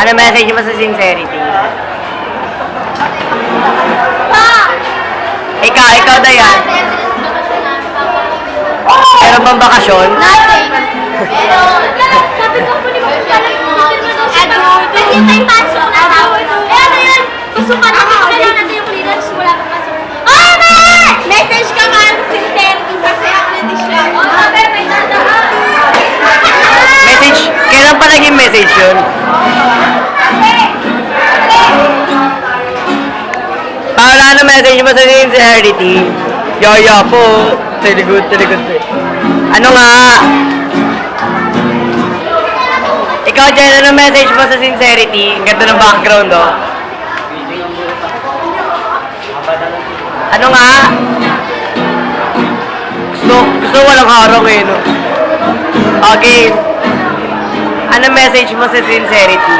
Ano message mo sa sincerity? Ikaw Dayan. Meron bang bakasyon? Nothing. Pero, sabi ko po ni Ma'am Charlotte, hindi tayo pasok na tao. Eh, ano yun? Pasukan na kami na lang natin yung clearance. Wala pa pasok. Oh, man! Message ka nga sa sincerity kasi ako na siya. Oh, sabi, may dadaan. Message? Kailan pa naging message yun? Paula, ano message mo sa sincerity? Yaya po. Tiligot. Ano nga? Ikaw, Jen, ano message mo sa sincerity? Ang ganda ng background, oh. Ano nga? Gusto walang harang eh, no? Okay. Ano message mo sa sincerity?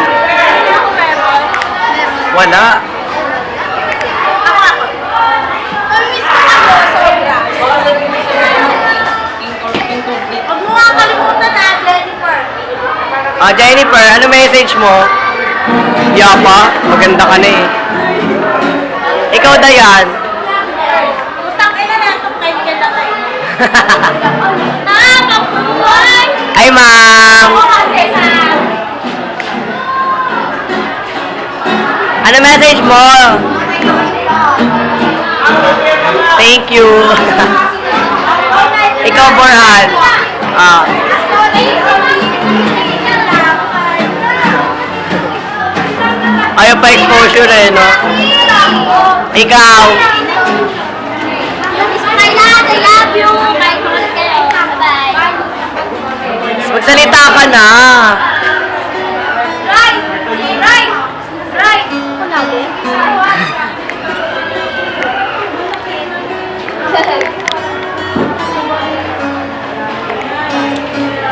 Wala. Miss ko na po, sobra. Huwag mo nga kalimutan na, Jennifer. Jennifer, ano message mo? Yapa, maganda ka na eh. Ikaw, Dayan. Utang ina na itong kaibigan na kayo. Nakakabuhay! Ay, ma'am. Ano message mo? Thank you. Ikaw, Borhan. Ayaw pa exposure eh, no? Ikaw. I love you. Bye-bye. Magsalita ka na. Right.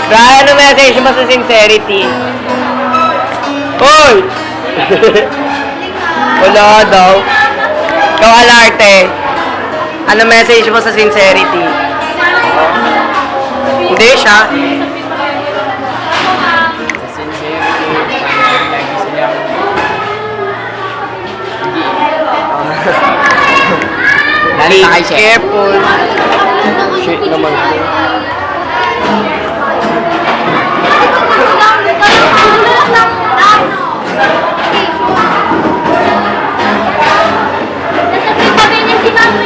Brian, ano message mo sa sincerity? Hoy! Wala daw. Ikaw, Alarte. Ano message mo sa sincerity? Hindi siya. Be careful. Shit naman ko.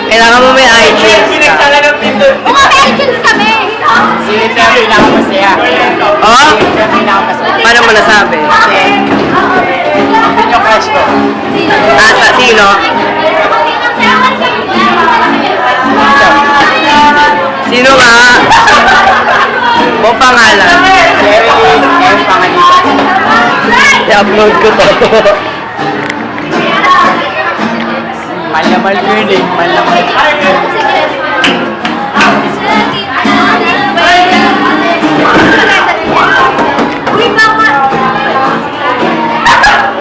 Kailangan mo may iTunes ka. Mga iTunes kami. Oh? Paano mo nasabi? Sino? Sino nga? Buong pangalan. I-upload ko to. Malamal ko yun eh. Malamal.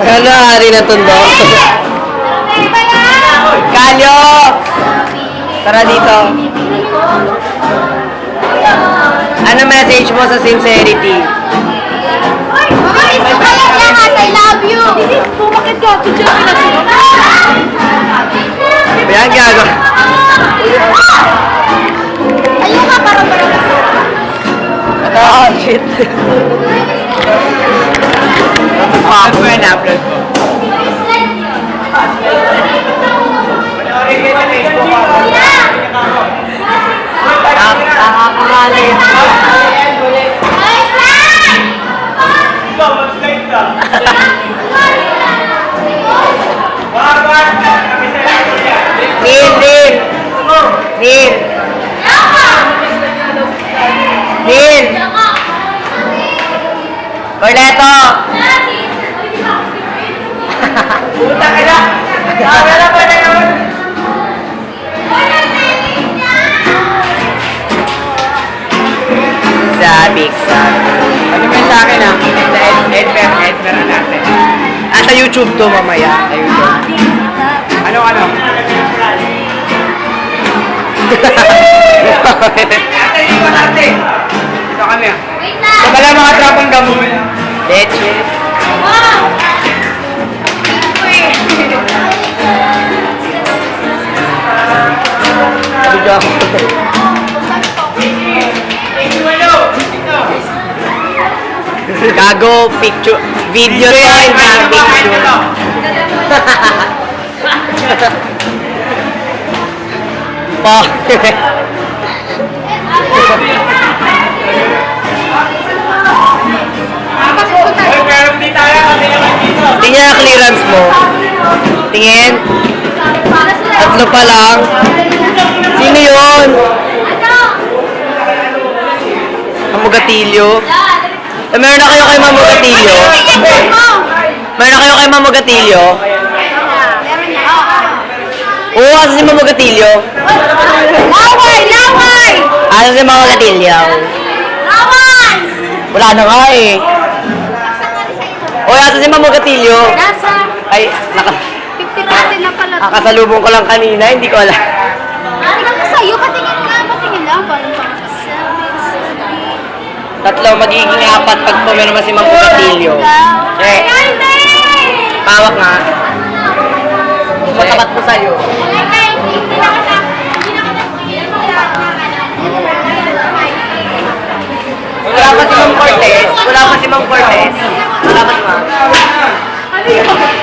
Ano, hari na tundo? Kalyo! Tara dito. Ano message mo sa sincerity? I love you. Bakit ka? Ayan, gago. Ayun nga, parang. Oh, shit. Upload ko yun, upload ko. Nakakarali. Neil! Corneto! Puta ka na! Kamera pa na yun! Sabik. Ano mo yun sa akin ah? Sa Edmer natin. Sa YouTube to mamaya. Ayun to. Ano? Ate, iwan natin. Ito kami ah. Wait lang. So, wala mga tropang gamon. Leche. Wow! Video ako. Gago, picture. Video to, hindi picture. Pa. Tingnan ang clearance mo. Tingin. Tatlo pa lang. Sino yun? Mamugatilyo. Eh, meron na kayo kay Mamugatilyo? Meron na kayo kay Mamugatilyo? Oo, asa si Mamugatilyo? Laway! Laway! Asa si Mamugatilyo? Laway! Wala na nga eh. O, asa si Mamugatilyo? Nasa Ay, 50 natin lang pala. nakasalubong ko lang kanina, hindi ko alam. Tingnan ko sa'yo, patingin lang. Parang Tatlo, magiging apat pag pumeron naman si Mamugatilyo. Eh, pawak nga. Matapat po sa'yo. Wala pa si Ma'am Cortez. Wala pa si Ma'am Cortez. Wala pa si Ma'am.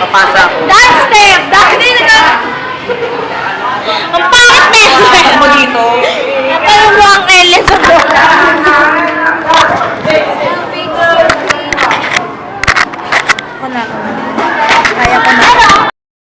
Papasa ako. Dance step! Dance step!